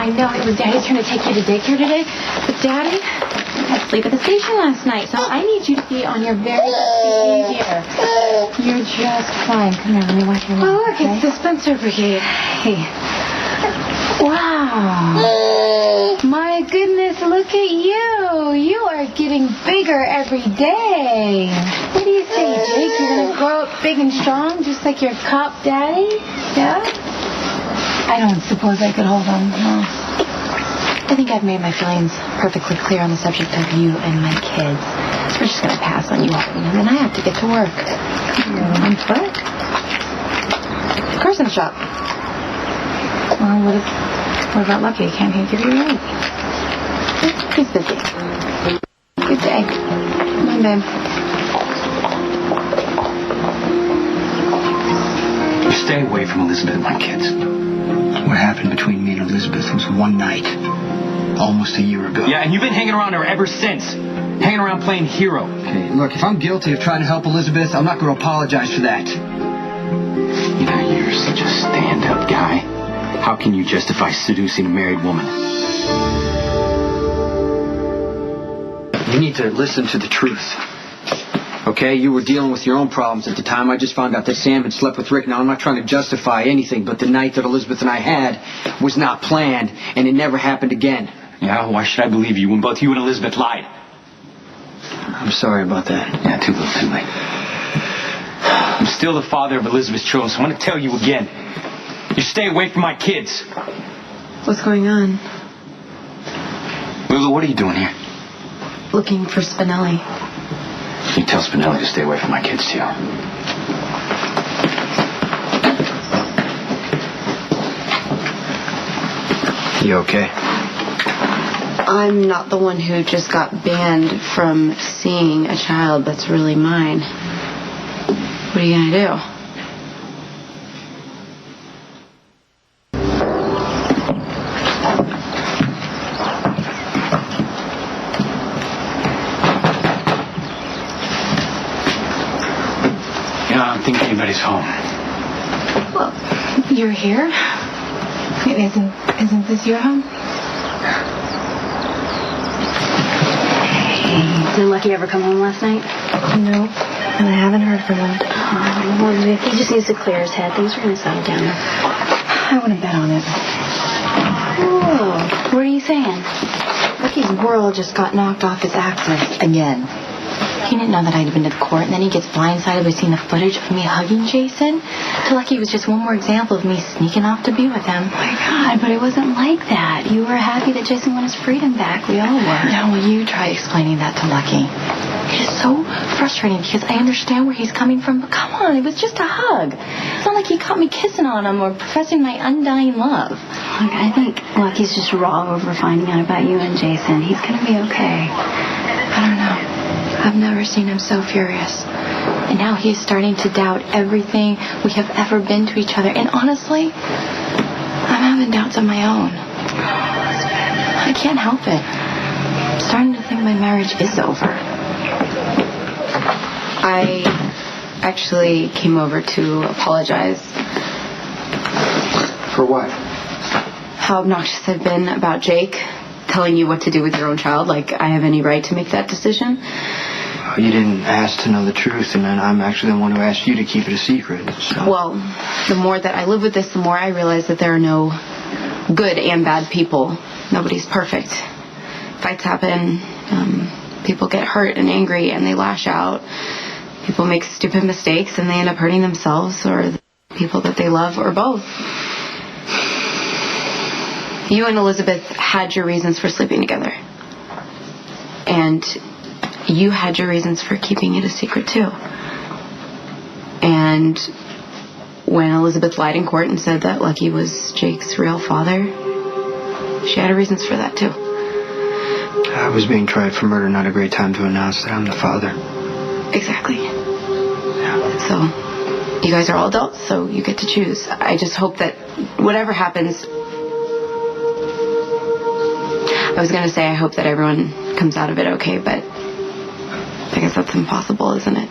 I know it was Daddy's turn to take you to daycare today, but Daddy had to sleep at the station last night, so I need you to be on your very best behavior. You're just fine. Come here, let me watch your mouth. Oh, look, okay? It's the Spencer Brigade. Hey. Wow. My goodness, look at you. You are getting bigger every day. What do you say, Jake? You're going to grow up big and strong just like your cop daddy? Yeah? I don't suppose I could hold on. No. I think I've made my feelings perfectly clear on the subject of you and my kids. So we're just going to pass on you walking, and then I have to get to work. On foot? Of course in the shop. Well, what about Lucky? Can't he give you a ride? He's busy. Good day. Come on, babe. You stay away from Elizabeth and my kids. What happened between me and Elizabeth was one night, almost a year ago. Yeah, and you've been hanging around her ever since. Hanging around playing hero. Okay, look, if I'm guilty of trying to help Elizabeth, I'm not going to apologize for that. You know, you're such a stand-up guy. How can you justify seducing a married woman? You need to listen to the truth. Okay, you were dealing with your own problems at the time. I just found out that Sam had slept with Rick. Now, I'm not trying to justify anything, but the night that Elizabeth and I had was not planned, and it never happened again. Yeah, why should I believe you when both you and Elizabeth lied? I'm sorry about that. Yeah, too little, too late. I'm still the father of Elizabeth's children, so I want to tell you again. You stay away from my kids. What's going on? Lulu, what are you doing here? Looking for Spinelli. You tell Spinelli to stay away from my kids, too. You okay? I'm not the one who just got banned from seeing a child that's really mine. What are you going to do? I don't think anybody's home. Well, you're here. Isn't this your home? Did Lucky ever come home last night? No, and I haven't heard from him. Well, he just needs to clear his head. Things are going to settle down. I wouldn't bet on it. Oh, what are you saying? Lucky's world just got knocked off his axis again. He didn't know that I'd been to the court, and then he gets blindsided by seeing the footage of me hugging Jason. To Lucky, it was just one more example of me sneaking off to be with him. Oh my God, but it wasn't like that. You were happy that Jason won his freedom back. We all were. Now, you try explaining that to Lucky. It is so frustrating because I understand where he's coming from, but come on, it was just a hug. It's not like he caught me kissing on him or professing my undying love. Look, I think Lucky's just raw over finding out about you and Jason. He's going to be okay. I don't know. I've never seen him so furious. And now he's starting to doubt everything we have ever been to each other. And honestly, I'm having doubts of my own. I can't help it. I'm starting to think my marriage is over. I actually came over to apologize. For what? How obnoxious I've been about Jake telling you what to do with your own child. Like I have any right to make that decision. You didn't ask to know the truth, and then I'm actually the one who asked you to keep it a secret. So. Well, the more that I live with this, the more I realize that there are no good and bad people. Nobody's perfect. Fights happen. People get hurt and angry, and they lash out. People make stupid mistakes, and they end up hurting themselves or the people that they love, or both. You and Elizabeth had your reasons for sleeping together. And you had your reasons for keeping it a secret, too. And when Elizabeth lied in court and said that Lucky was Jake's real father, she had her reasons for that, too. I was being tried for murder, not a great time to announce that I'm the father. Exactly. Yeah. So, you guys are all adults, so you get to choose. I just hope that whatever happens... I was going to say I hope that everyone comes out of it okay, but I guess that's impossible, isn't it?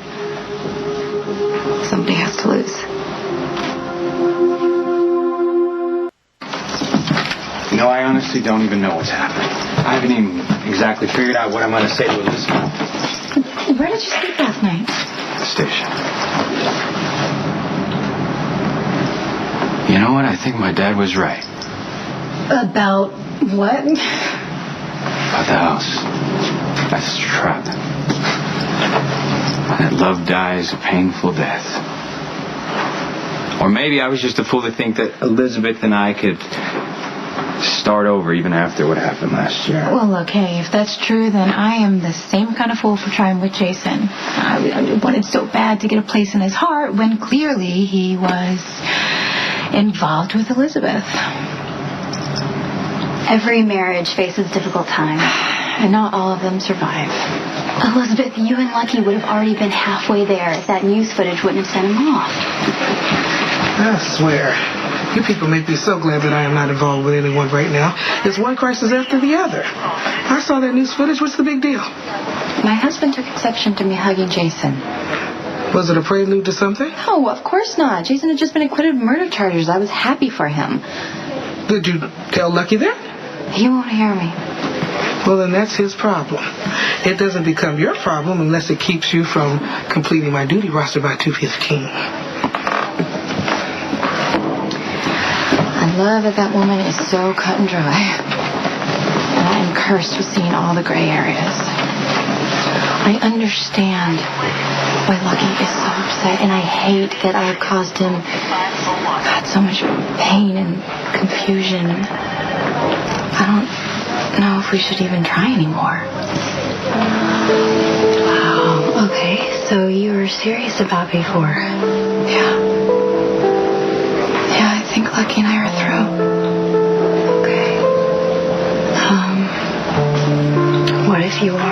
Somebody has to lose. You know, I honestly don't even know what's happening. I haven't even exactly figured out what I'm going to say to Elizabeth. Where did you sleep last night? The station. You know what? I think my dad was right. About what? About the house. That's a trap. And that love dies a painful death. Or maybe I was just a fool to think that Elizabeth and I could start over even after what happened last year. Well, look, hey, if that's true, then I am the same kind of fool for trying with Jason. I wanted so bad to get a place in his heart when clearly he was involved with Elizabeth. Every marriage faces difficult times. And not all of them survive. Elizabeth, you and Lucky would have already been halfway there if that news footage wouldn't have sent him off. I swear, you people make me so glad that I am not involved with anyone right now. It's one crisis after the other. I saw that news footage. What's the big deal? My husband took exception to me hugging Jason. Was it a prelude to something? No, of course not. Jason had just been acquitted of murder charges. I was happy for him. Did you tell Lucky that? He won't hear me. Well, then that's his problem. It doesn't become your problem unless it keeps you from completing my duty roster by 2:15. I love that woman is so cut and dry. And I am cursed with seeing all the gray areas. I understand why Lucky is so upset, and I hate that I have caused him so much pain and confusion. I don't know if we should even try anymore. Wow, okay, so you were serious about before. Yeah. Yeah, I think Lucky and I are through. Okay. What if you are?